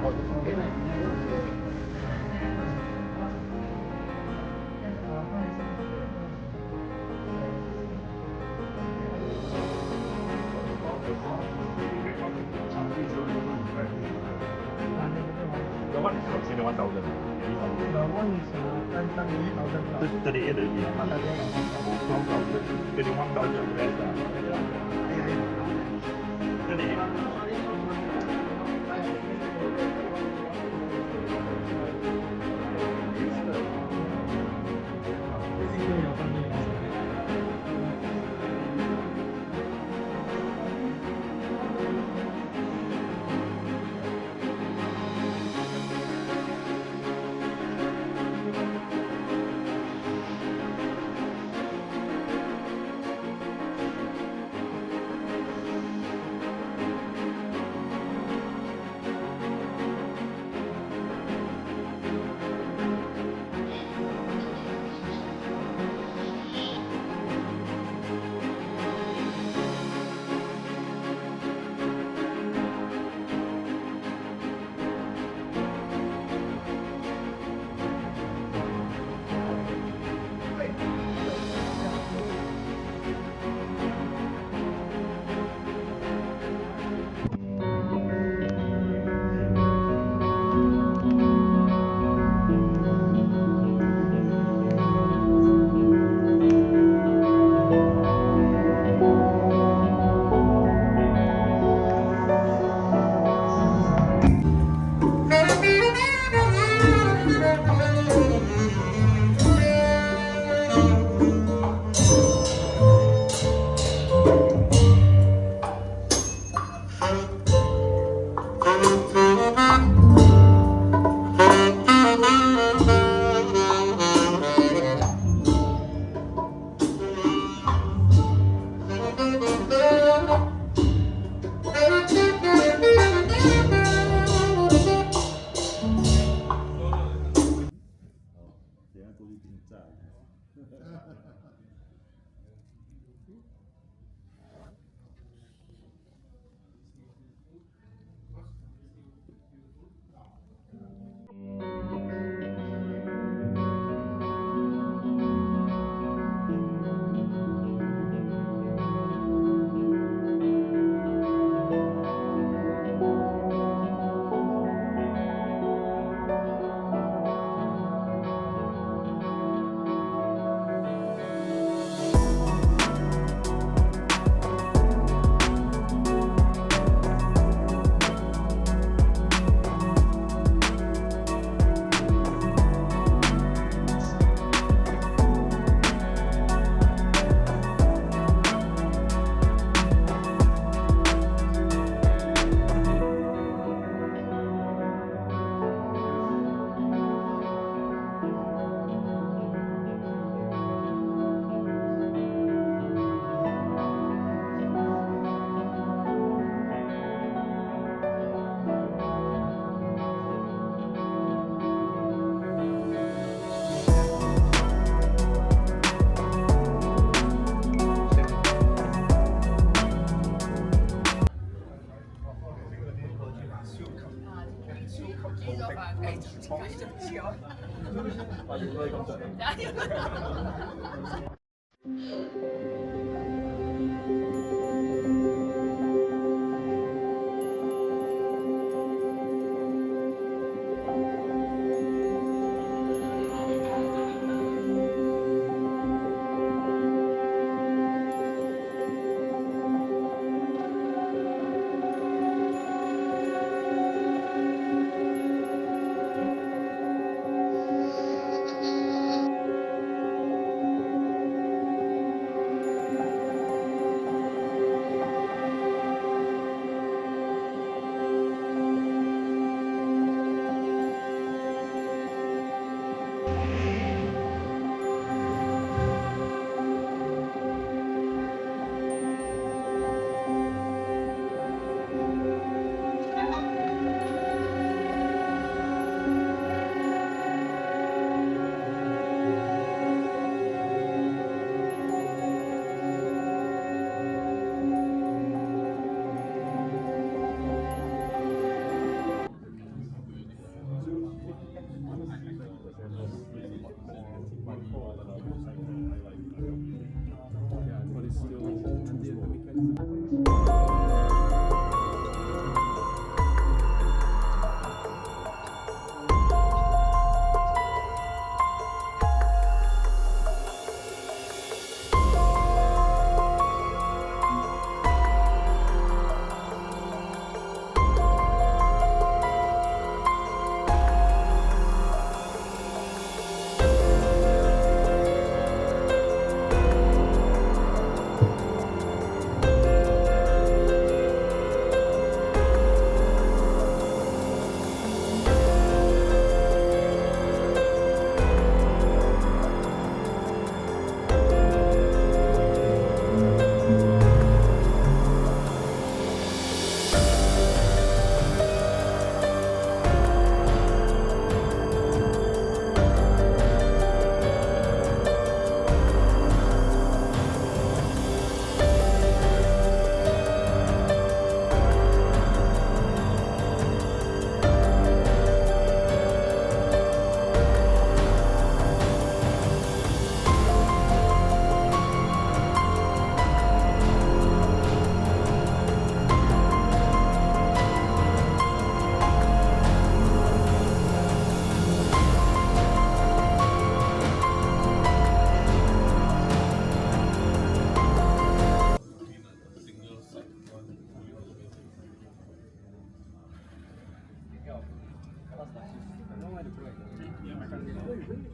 The one is considered 1,000. The one is 38 already. 21,000 rest. 38.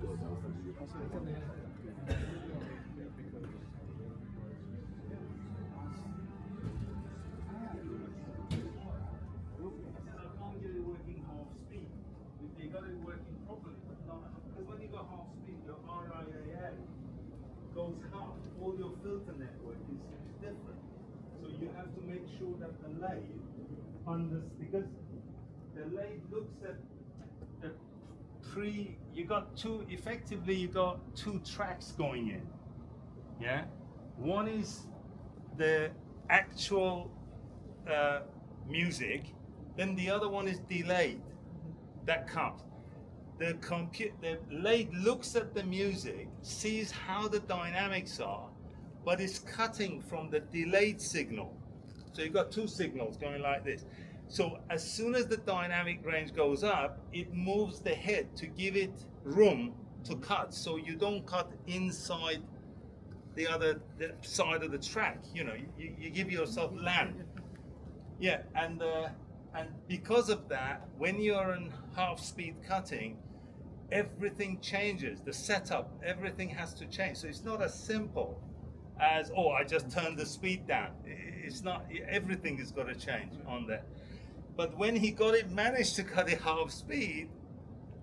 can't get it working half speed. They got it working properly, but not because when you go half speed, your RIAA goes half. All your filter network is different. So you have to make sure that the lathe because the lathe looks at the you got two tracks going in. Yeah, one is the actual music, then the other one is delayed. That comes. The lathe looks at the music, sees how the dynamics are, but it's cutting from the delayed signal. So you've got two signals going like this. So as soon as the dynamic range goes up, it moves the head to give it room to cut, so you don't cut inside the side of the track. You know, you give yourself land. Yeah, and because of that, when you're in half-speed cutting, everything changes. The setup, everything has to change. So it's not as simple as, oh, I just turned the speed down. It's not. Everything has got to change on there. But when he managed to cut it half speed,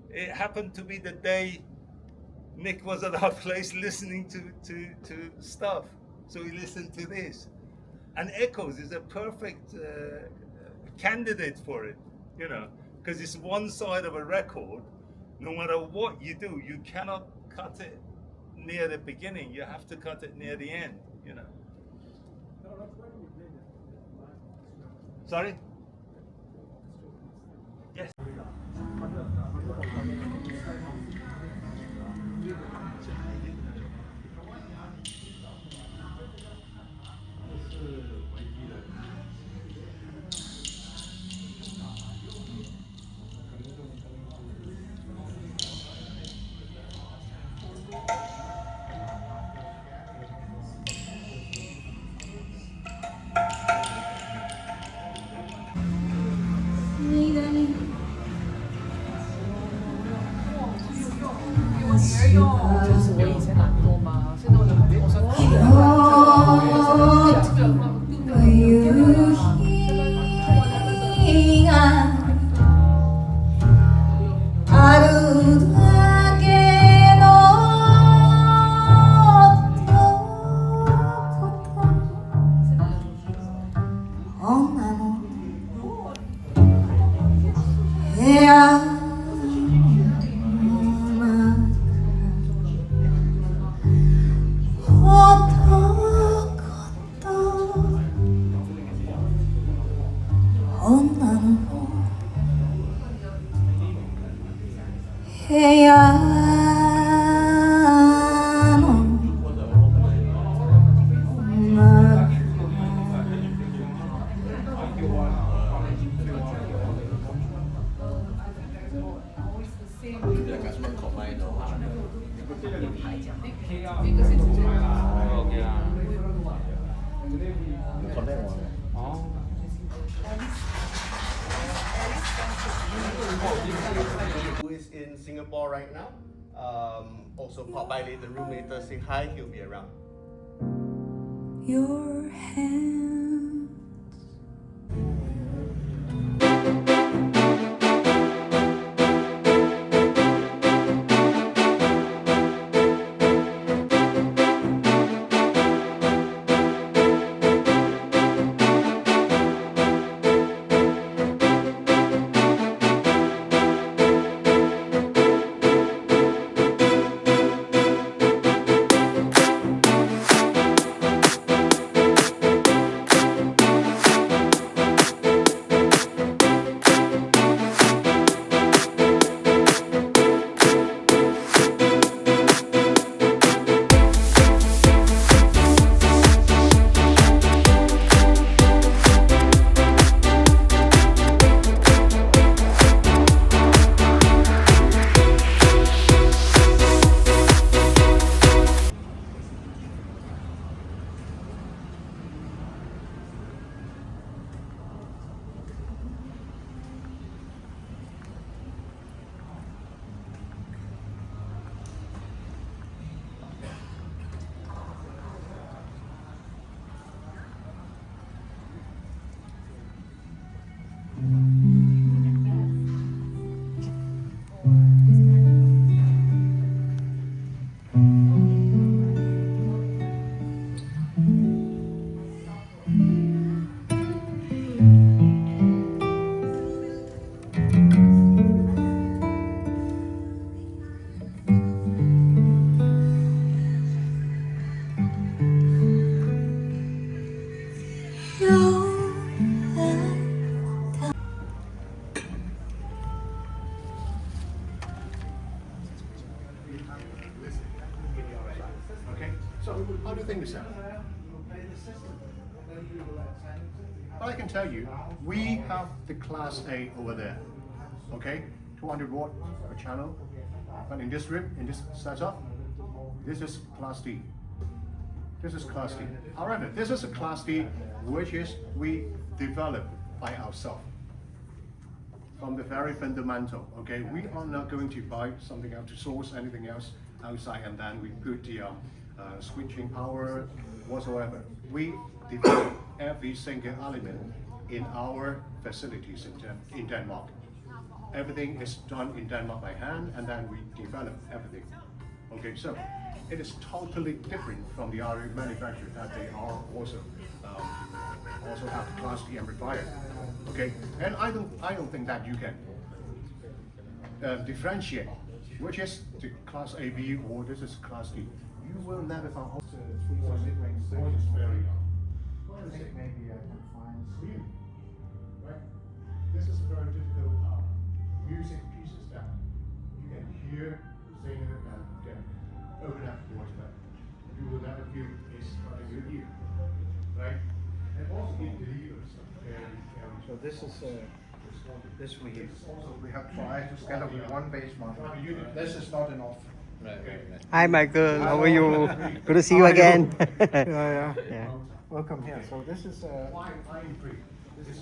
it happened to be the day Nick was at our place listening to stuff. So he listened to this. And Echoes is a perfect candidate for it, you know, because it's one side of a record. No matter what you do, you cannot cut it near the beginning. You have to cut it near the end, you know. Sorry? Yes. Who is in Singapore right now. Also pop by the room later, say hi, he'll be around. Your hands But I can tell you, we have the Class A over there, okay? 200 watt per channel. But in this room, in this setup, this is Class D. This is Class D. However, this is a Class D which is we developed by ourselves. From the very fundamental, okay? We are not going to buy something else to source anything else outside and then we put the switching power whatsoever. We develop every single element in our facilities in Denmark. Everything is done in Denmark by hand and then we develop everything. Okay, so it is totally different from the other manufacturers that they are also have the Class D amplifier. Okay, and I don't think that you can differentiate which is the Class AB or this is Class D. You will never find all the mid-range is very I think maybe I can find clean, right? This is a very difficult music pieces that you can hear the singer and can open up the voice, but you will never feel it's in your ear, right? And also it delivers very. So this is this we have tried to set up with one bass model. This is not enough. Hi Michael, how are you? Good to see you again. Yeah. Yeah. Welcome here. So this is This is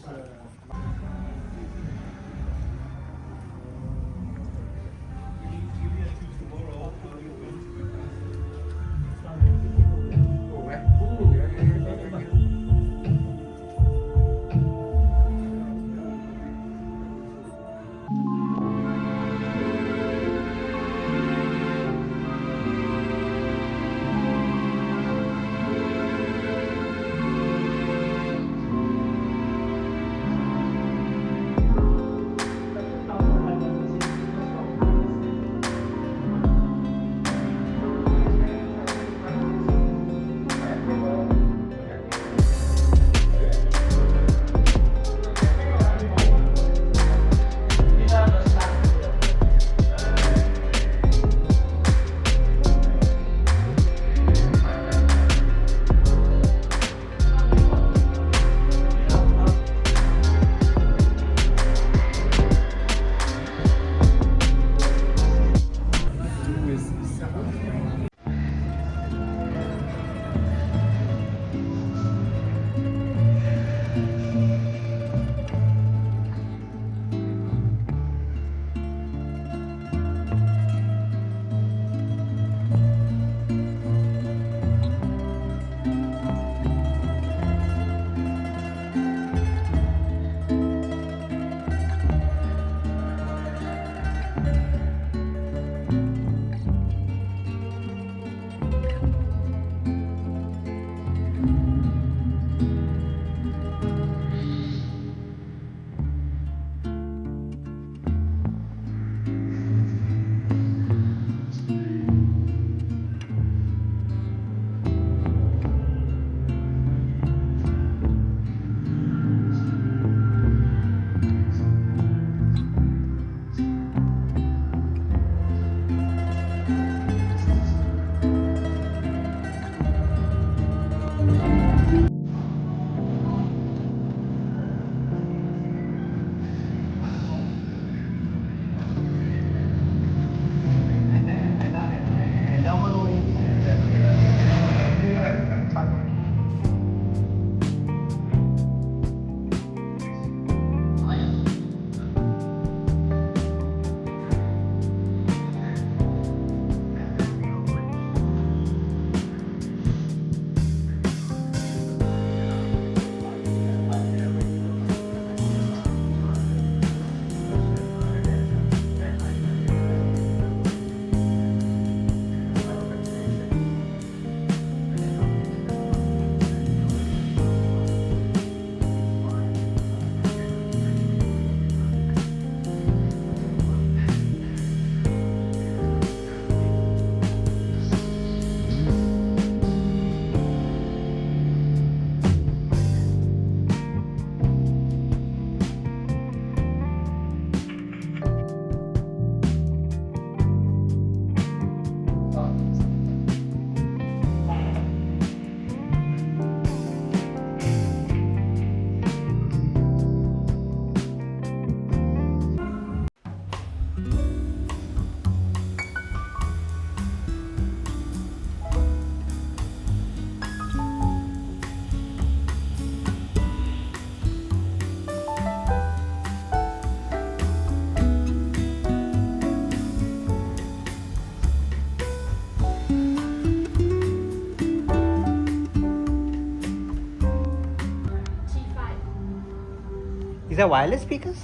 Is that wireless speakers?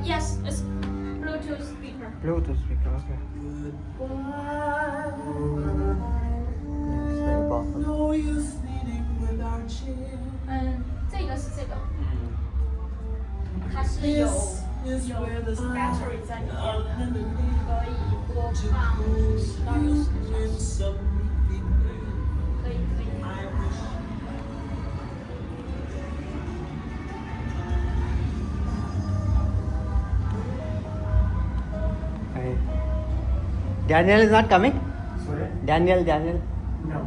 Yes, it's Bluetooth speaker. Bluetooth speaker, okay. It's very powerful. 这个是这个，它是有 battery 在里面的，可以播放10到60个小时，可以。Okay. Daniel is not coming? Sorry? Daniel. No.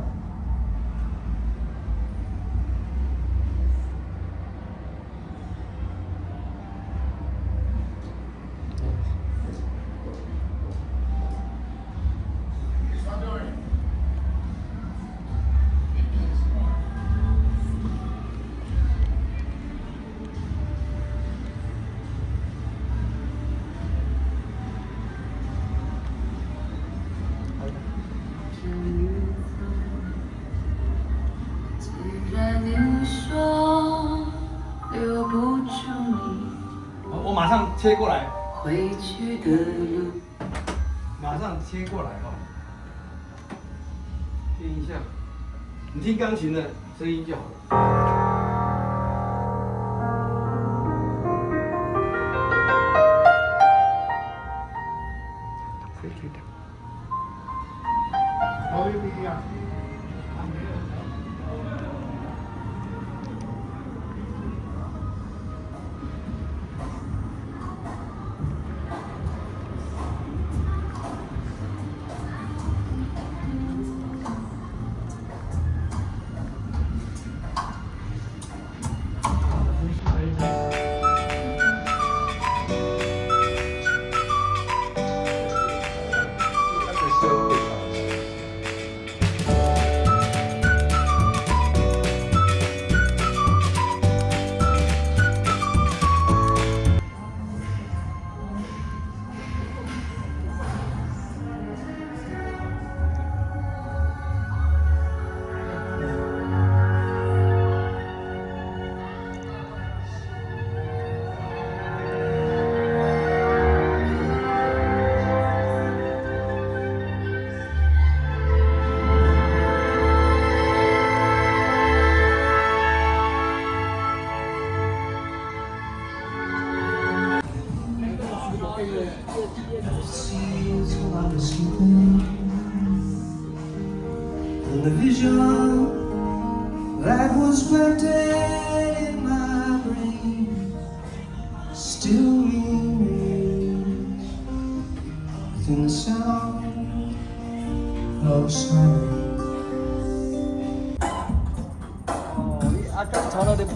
马上切过来哦，听一下，你听钢琴的声音就好了。And the vision that was planted in my brain still remains within the sound of silence. 아까 전화를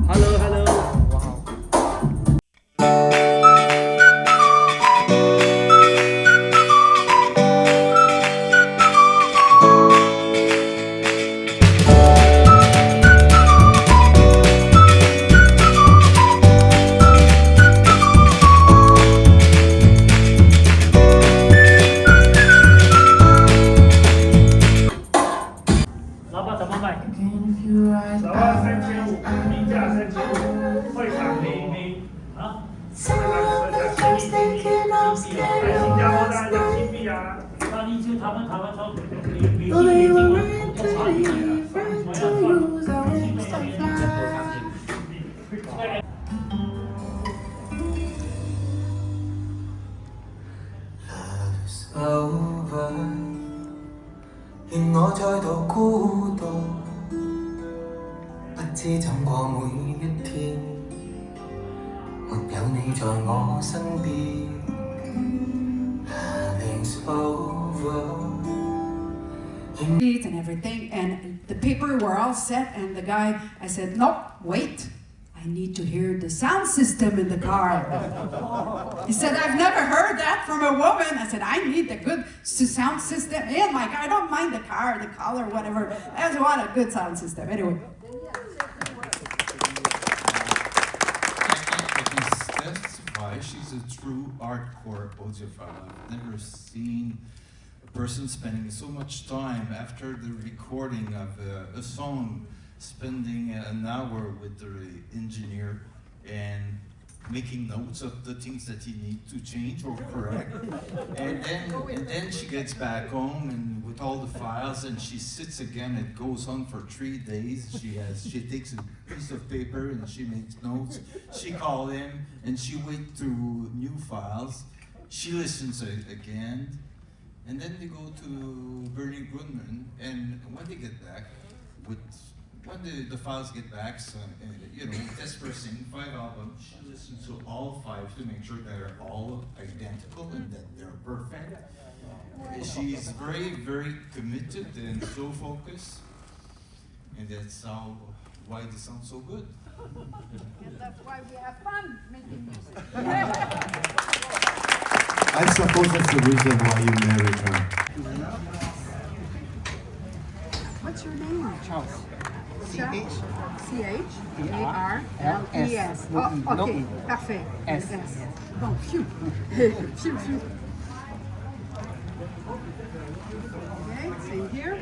hello. 와우. Over， 願我再度孤獨，不知怎過每一天，沒有你在我身邊。Loving's over。 And everything, and the paper were all set, and the guy, I said, nope, wait, I need to hear the sound system in the car. He said, I've never heard that from a woman. I said, I need a good sound system. And like, I don't mind the car, the color, whatever. I just want a good sound system. Anyway. That's why she's a true hardcore audiophile. I've never seen a person spending so much time after the recording of a song, spending an hour with the engineer and making notes of the things that he needs to change or correct. And then she gets back home and with all the files, and she sits again. It goes on for 3 days. She takes a piece of paper and she makes notes. She calls him and she waits through new files. She listens again, and then they go to Bernie Grundman. And when they get back, when the files get back, so, test pressing 5 albums, she listens to all 5 to make sure they're all identical and that they're perfect. She's very, very committed and so focused, and that's why they sound so good. And that's why we have fun making music. I suppose that's the reason why you married her. What's your name? Charles. C-H-A-R-L-E-S. Oh, ok, parfait. S. Bon, phew. Phew, phew. Okay, same here.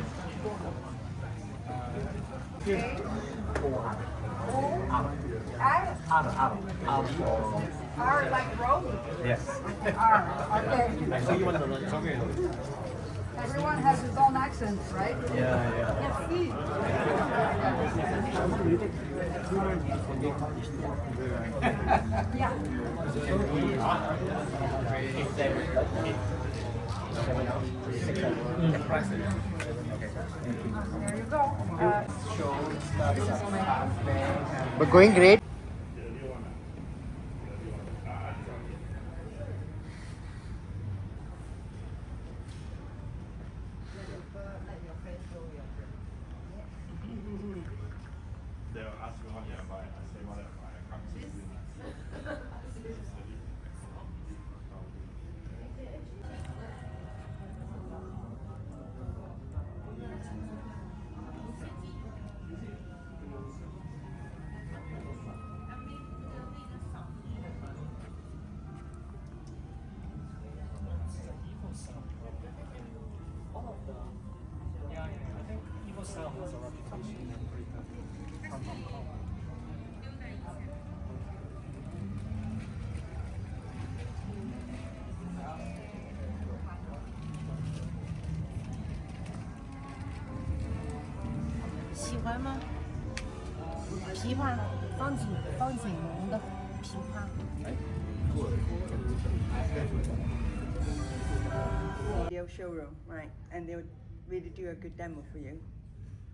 Okay. R like Rome? Yes. R, okay. So you want to run somewhere? Everyone has his own accent, right? Yeah. Merci. Yeah. There you go. But going great. They'll ask you what you buy. I say whatever. I can't see you. 喜欢吗？琵琶放景龙的琵琶。Radio showroom, right? And they would really do a good demo for you,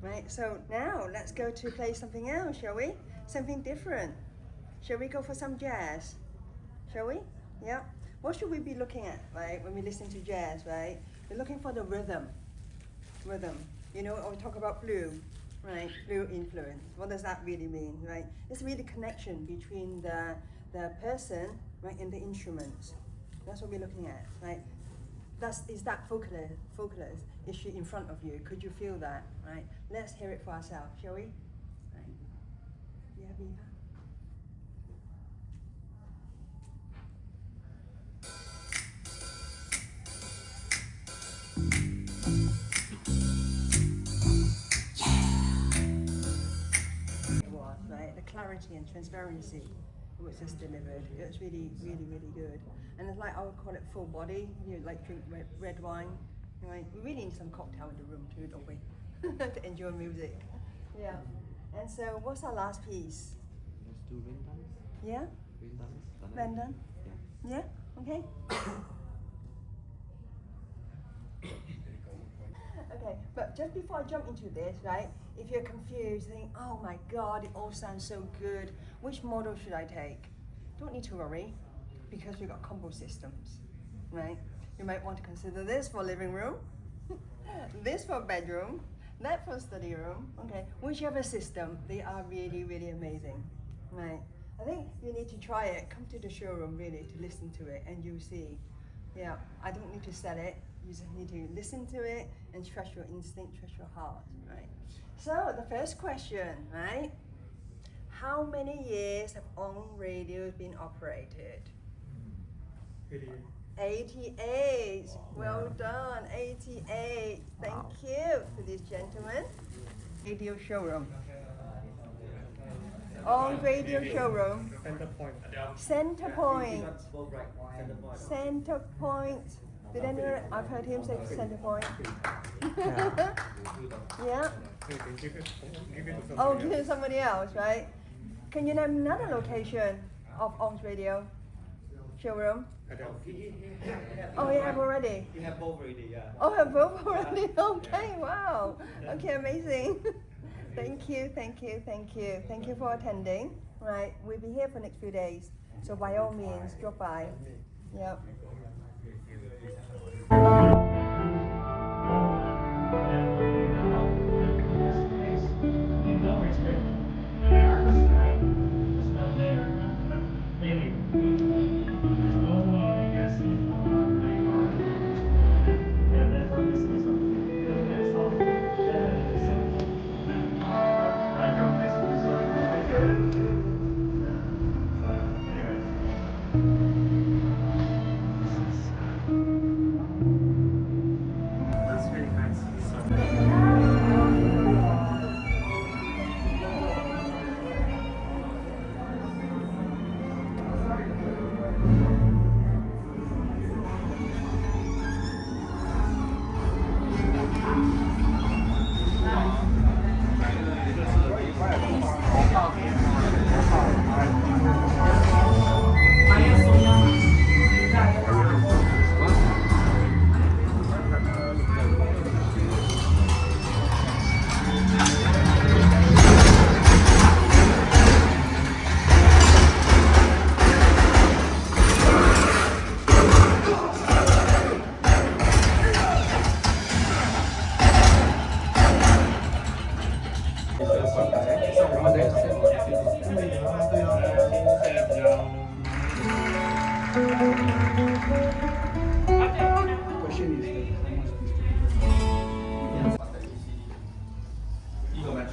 right? So now let's go to play something else, shall we? Something different. Shall we go for some jazz? Shall we? Yeah. What should we be looking at, right? When we listen to jazz, right? We're looking for the rhythm. Rhythm. You know, or we talk about blue, right? Blue influence. What does that really mean, right? It's really connection between the person, right, and the instruments. That's what we're looking at, right? Is that vocalist? Is she in front of you? Could you feel that, right? Let's hear it for ourselves, shall we? Right. Yeah, Viva. It was, right? The clarity and transparency was just delivered. It was really, really, really good. And it's like, I would call it full body. You like drink red wine. Right? We really need some cocktail in the room too, don't we? To enjoy music. Yeah. And so, what's our last piece? Let's do rain dance. Yeah? Rain dance. Rain dance? Yeah? Okay. Okay, but just before I jump into this, right, if you're confused, think, oh my God, it all sounds so good, which model should I take? Don't need to worry, because we've got combo systems, right? You might want to consider this for living room, this for bedroom, that for study room, okay? Whichever system, they are really, really amazing, right? I think you need to try it, come to the showroom really to listen to it, and you'll see. Yeah, I don't need to sell it. You just need to listen to it and trust your instinct, trust your heart, right? So the first question, right? How many years have On Radio been operated? 88. Well done, 88. Thank you to this gentleman. Radio showroom. On radio showroom. Center point. Center point. Center point. Did anyone? I've heard him say center point. Yeah. Oh, give it to somebody else, right? Can you name another location of On's radio showroom? Oh, you have already? You have both already, yeah. Oh, have both already? Okay, wow. Okay, amazing. Thank you, thank you, thank you. Thank you for attending. Right, we'll be here for the next few days. So by all means, drop by. Yep.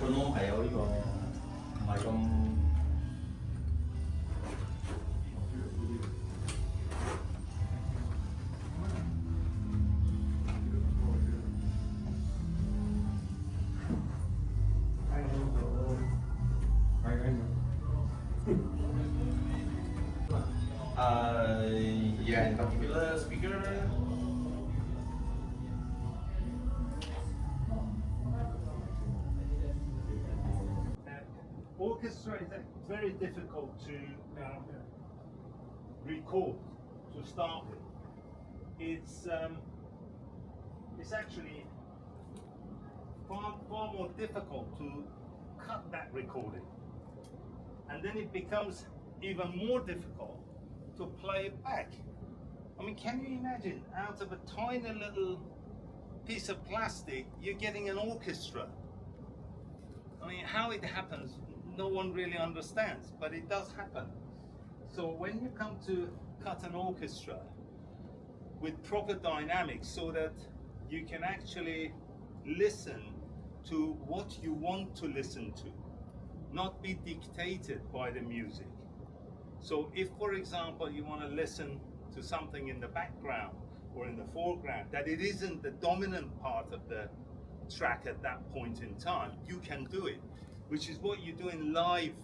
metronome 係有呢個唔係咁。Yeah, in particular speaker. Orchestra is very difficult to record to start with. It's actually far more difficult to cut that recording, and then it becomes even more difficult to play it back. I mean, can you imagine, out of a tiny little piece of plastic, you're getting an orchestra? I mean, how it happens, no one really understands, but it does happen. So when you come to cut an orchestra with proper dynamics so that you can actually listen to what you want to listen to, not be dictated by the music. So if, for example, you want to listen to something in the background or in the foreground, that it isn't the dominant part of the track at that point in time, you can do it, which is what you do in live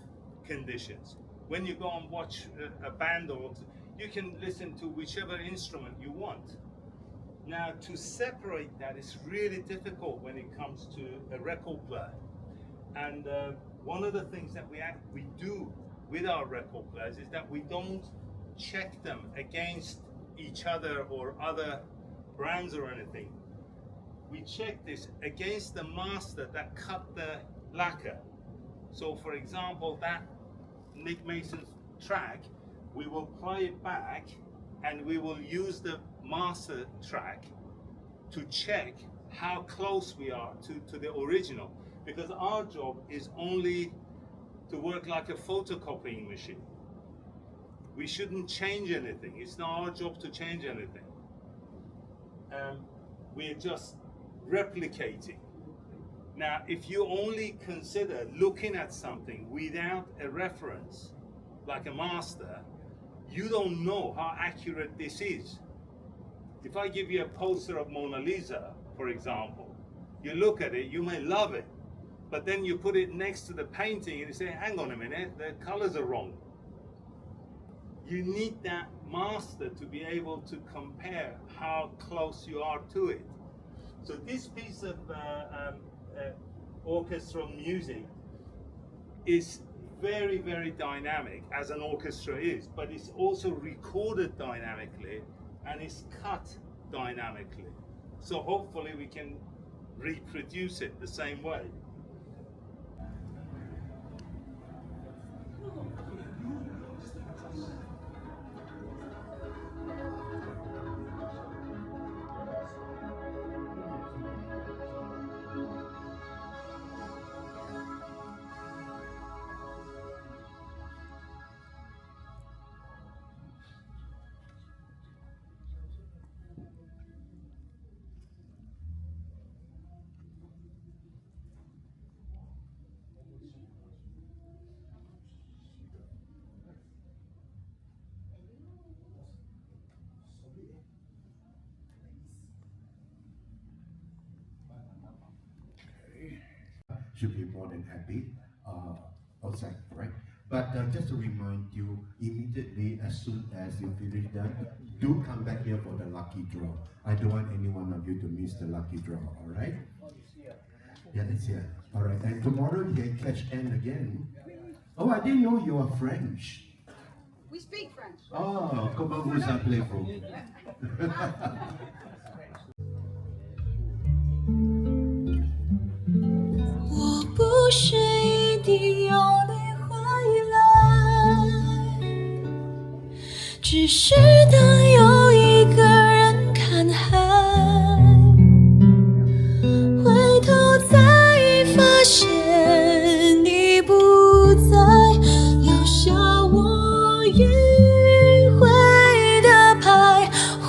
conditions. When you go and watch a band, or you can listen to whichever instrument you want. Now, to separate that is really difficult when it comes to a record player. And one of the things that we do with our record players is that we don't check them against each other or other brands or anything. We check this against the master that cut the lacquer. So for example, that Nick Mason's track, we will play it back and we will use the master track to check how close we are to the original, because our job is only to work like a photocopying machine. We shouldn't change anything. It's not our job to change anything. We're just replicating. Now, if you only consider looking at something without a reference, like a master, you don't know how accurate this is. If I give you a poster of Mona Lisa, for example, you look at it, you may love it, But then you put it next to the painting and you say, hang on a minute, the colors are wrong. You need that master to be able to compare how close you are to it. So this piece of orchestral music is very, very dynamic, as an orchestra is, but it's also recorded dynamically and it's cut dynamically. So hopefully we can reproduce it the same way. Should be more than happy outside, right? But just to remind you, immediately as soon as you finish that, do come back here for the lucky draw. I don't want any one of you to miss the lucky draw, all right? Yeah, it's here. All right, and tomorrow you can catch Anne again. Oh, I didn't know you are French. We speak French. Oh, comment vous appelez-vous? 我不是一定要你回来，只是当有一个人看海，回头才发现你不在，留下我迂回的徘徊。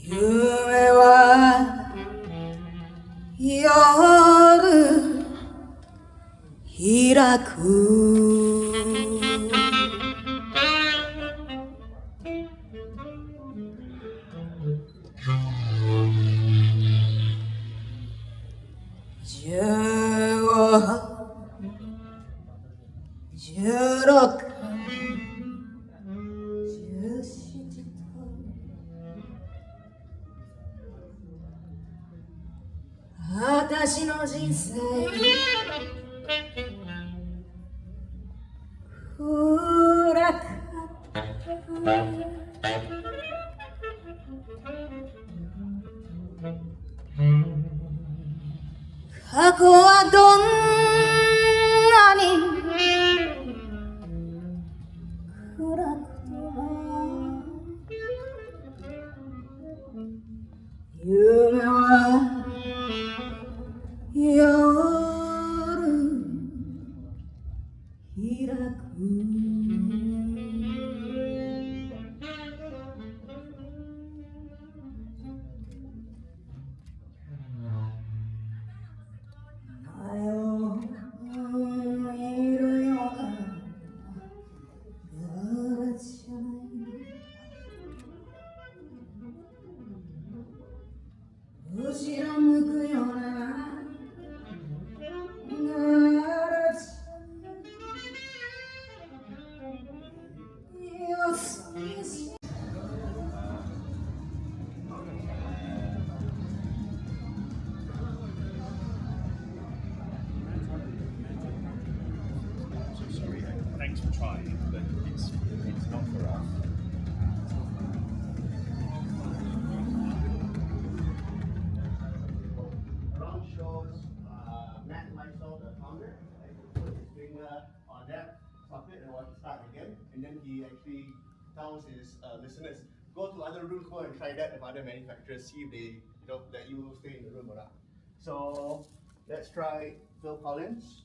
夢は夜開く15、16、17と私の人生暗かった過去はどんなに暗くても夢は夜開く前を try it, but it's not for us. Around shows, Matt myself, the founder, put his finger on that socket and want to start again, and then he actually tells his listeners, go to other rooms, go and try that with other manufacturers, see if they, let you stay in the room or not. So let's try Phil Collins.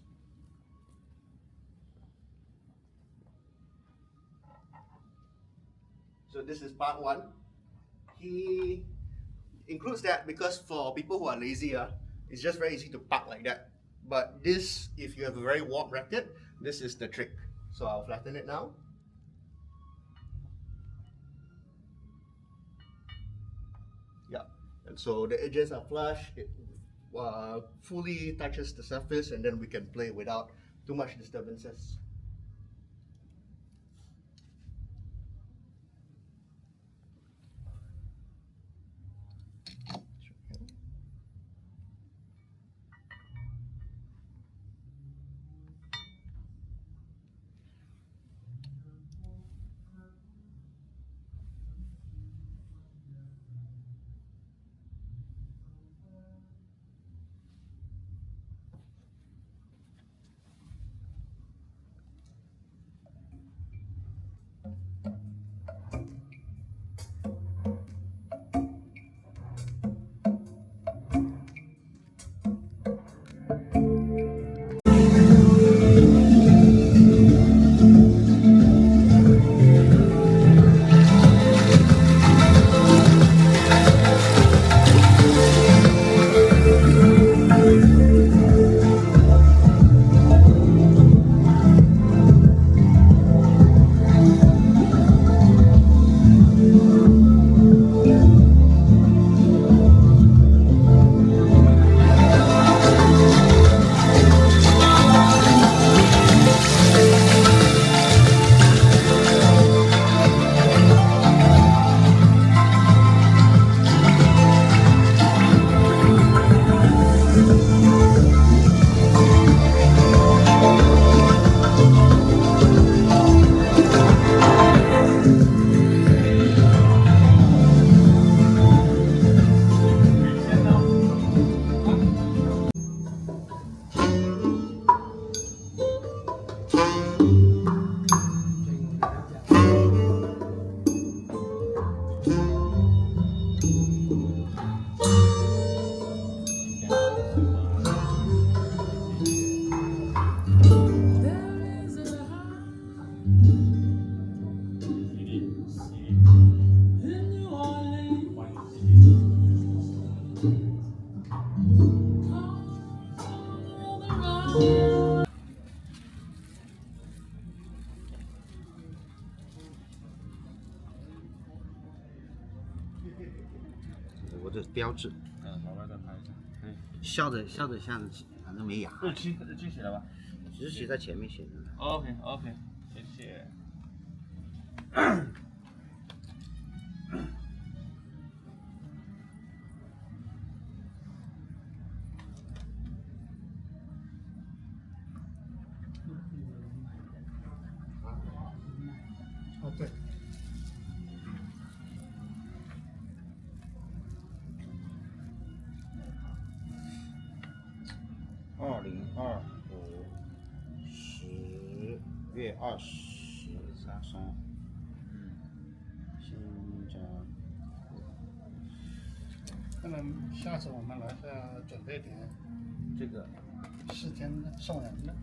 So this is part one. He includes that because for people who are lazy, it's just very easy to park like that. But this, if you have a very warm racket, this is the trick. So I'll flatten it now. Yeah, and so the edges are flush, it fully touches the surface, and then we can play without too much disturbances.我的标志。好吧，再拍一下。笑着像反正没牙。日期写了吧？日期在前面写的。OK，谢谢。对。2025 10月20发送。新加坡。那么下次我们来是要准备点这个4天的送人的，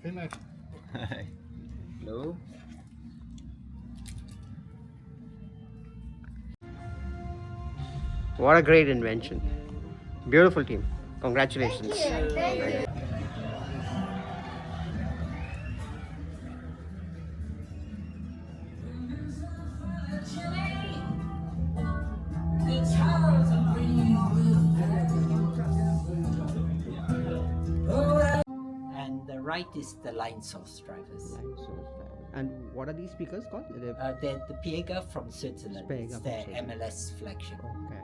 非卖品。Hello。What a great invention. Beautiful team. Congratulations. Thank you. And the right is the line source drivers. And what are these speakers called? They're the Piega from Switzerland. Piega it's from their Switzerland. MLS flagship. Okay.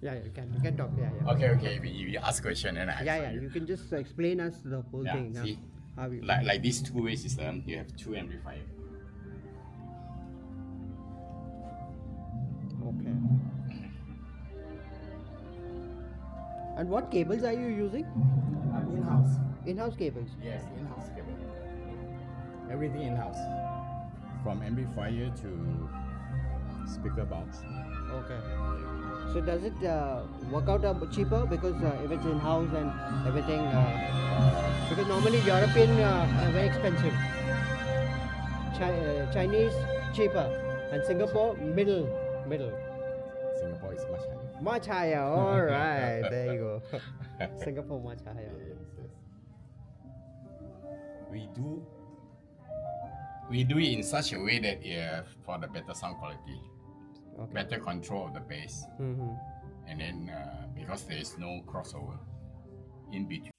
Yeah, you can talk. Yeah. Okay. We ask question and I answer Yeah. You can just explain us the whole thing. See, how you like this two-way system, you have two amplifiers. Okay. And what cables are you using? In-house. In-house cables. Yes, in-house cable. Everything in-house. From amplifier to speaker box. Okay. So does it work out cheaper because if it's in-house and everything? Because normally European are very expensive. Chinese cheaper, and Singapore middle. Singapore is much higher. Much higher. All right, there you go. Singapore much higher. Yes. We do it in such a way that for the better sound quality, better control of the bass, and then because there is no crossover in between.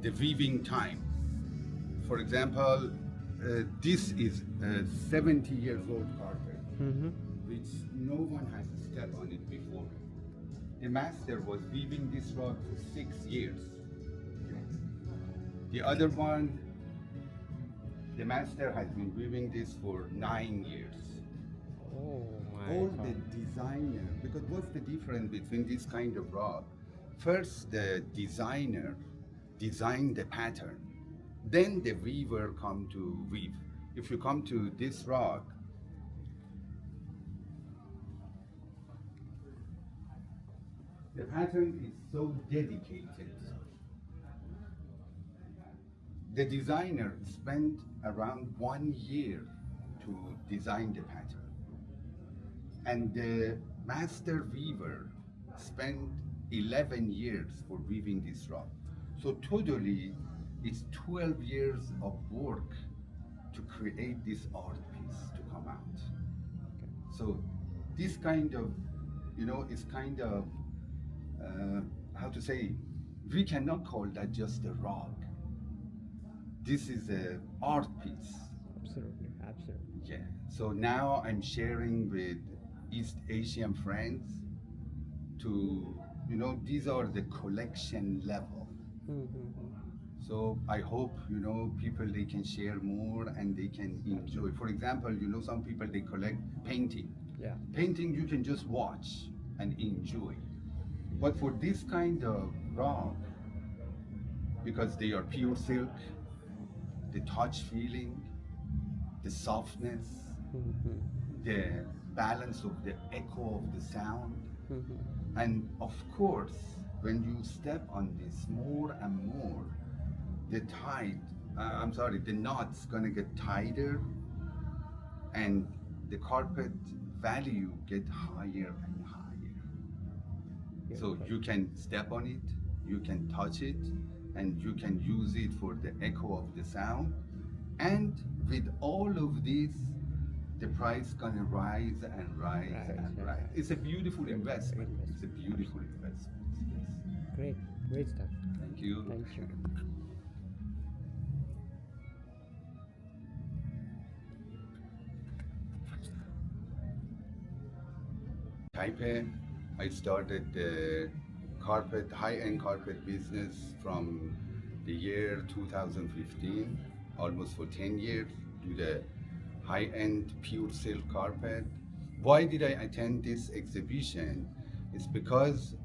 the weaving time. For example, this is a 70 years old carpet, which no one has stepped on it before. The master was weaving this rug for 6 years. The other one, the master has been weaving this for 9 years. Oh my All God. the designer, because what's the difference between this kind of rug? First, the designer designed the pattern, then the weaver come to weave. If you come to this rug, the pattern is so dedicated. The designer spent around 1 year to design the pattern. And the master weaver spent 11 years for weaving this rug. So totally, it's 12 years of work to create this art piece to come out. So this kind of, is kind of, how to say, we cannot call that just a rug. This is an art piece. Absolutely, absolutely. Yeah. So now I'm sharing with East Asian friends to, these are the collection level. So I hope, people, they can share more and they can enjoy. For example, some people, they collect painting. Yeah. Painting, you can just watch and enjoy. But for this kind of rug, because they are pure silk, the touch feeling, the softness, the balance of the echo of the sound, and of course, when you step on this more and more, the knot's gonna get tighter, and the carpet value get higher and higher. So you can step on it, you can touch it, and you can use it for the echo of the sound. And with all of this, the price gonna rise and rise and rise. It's a beautiful investment. It's a beautiful investment. Yes. Great, great stuff. Thank you. Thank you. Taipei, I started the high-end carpet business from the year 2015, almost for 10 years, do the high-end pure silk carpet. Why did I attend this exhibition? It's because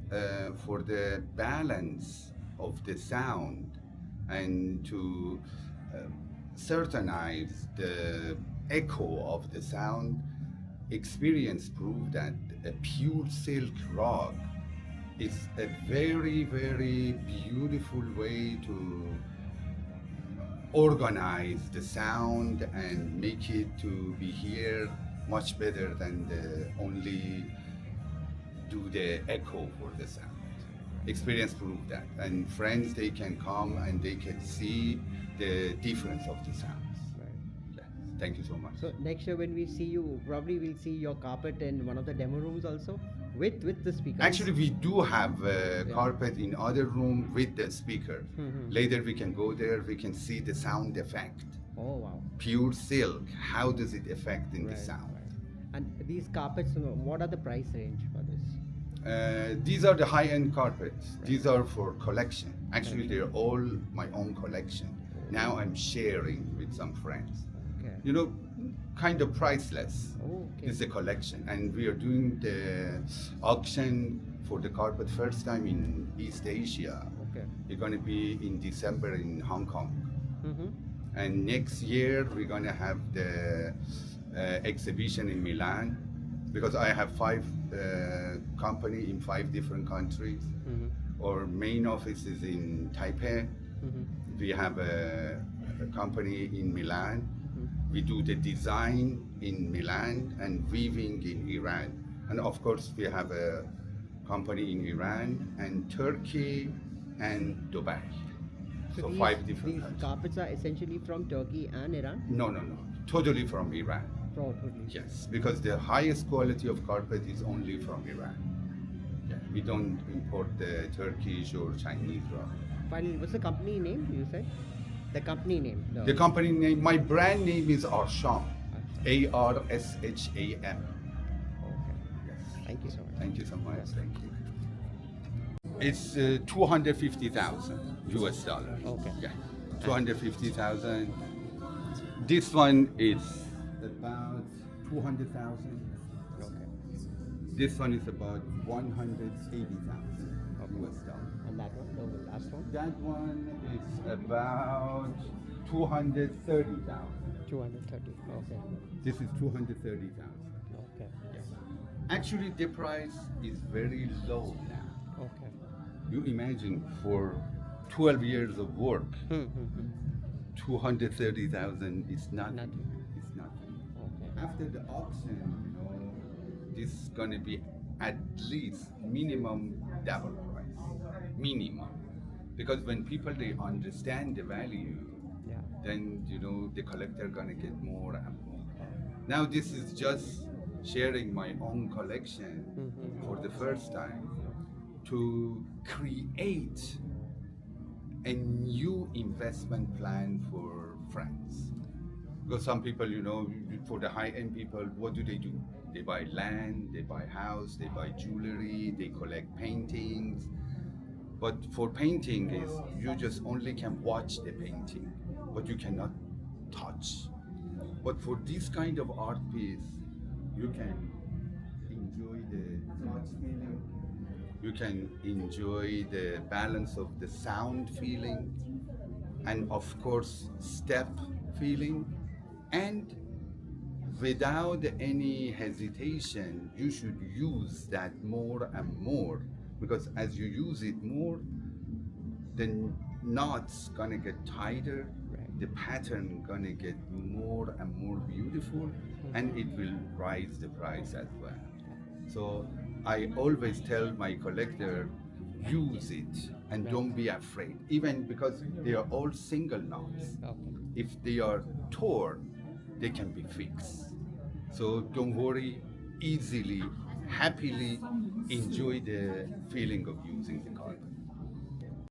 for the balance of the sound and to certainize the echo of the sound, experience proved that a pure silk rug is a very, very beautiful way to organize the sound and make it to be here much better than the only do the echo for the sound. Experience proved that, and friends, they can come and they can see the difference of the sounds. Yeah. Thank you so much. So next year when we see you, probably we'll see your carpet in one of the demo rooms also with the speakers. Actually, we do have carpet in other room with the speaker. Later we can go there, we can see the sound effect. Oh wow. Pure silk, how does it affect in the sound? And these carpets, what are the price range for this? These are the high-end carpets. These are for collection. Actually, they're all my own collection. Now I'm sharing with some friends. Okay. Kind of priceless. Okay. It's a collection, and we are doing the auction for the carpet first time in East Asia. Okay. It's going to be in December in Hong Kong. And next year we're going to have the exhibition in Milan, because I have 5 company in 5 different countries. Our main office is in Taipei. We have a company in Milan. We do the design in Milan and weaving in Iran. And of course, we have a company in Iran and Turkey and Dubai. So 5 different these countries. carpets are essentially from Turkey and Iran? No. Totally from Iran. Totally. Yes, because the highest quality of carpet is only from Iran. Yeah, we don't import the Turkish or Chinese rug. Finally, what's the company name you said? The company name. The company name, my brand name is Arsham. ARSHAM. Okay. Yes. Thank you so much. Thank you so much. Thank you. It's 250,000 US dollars. Okay. Yeah. 250,000. This one is about 200,000. Okay. This one is about 180,000 US dollars. And that one, the last one? That one is about 230,000. 230. Okay. This is 230,000. Okay. Actually, the price is very low now. Okay. You imagine for 12 years of work, 230,000 is nothing. It's nothing. Okay. After the auction, this is going to be at least minimum double price. Minimum. Because when people, they understand the value, then, the collector going to get more and more. Now, this is just sharing my own collection for the first time to create a new investment plan for friends. Because some people, for the high-end people, what do? They buy land, they buy house, they buy jewelry, they collect paintings. But for painting is, you just only can watch the painting, but you cannot touch. But for this kind of art piece, you can enjoy the touch feeling, you can enjoy the balance of the sound feeling, and of course, step feeling, and without any hesitation, you should use that more and more, because as you use it more, the knots gonna get tighter, the pattern gonna get more and more beautiful, and it will rise the price as well. So I always tell my collector, use it and don't be afraid, even because they are all single knots. If they are torn, they can be fixed. So don't worry, easily, happily enjoy the feeling of using the carpet.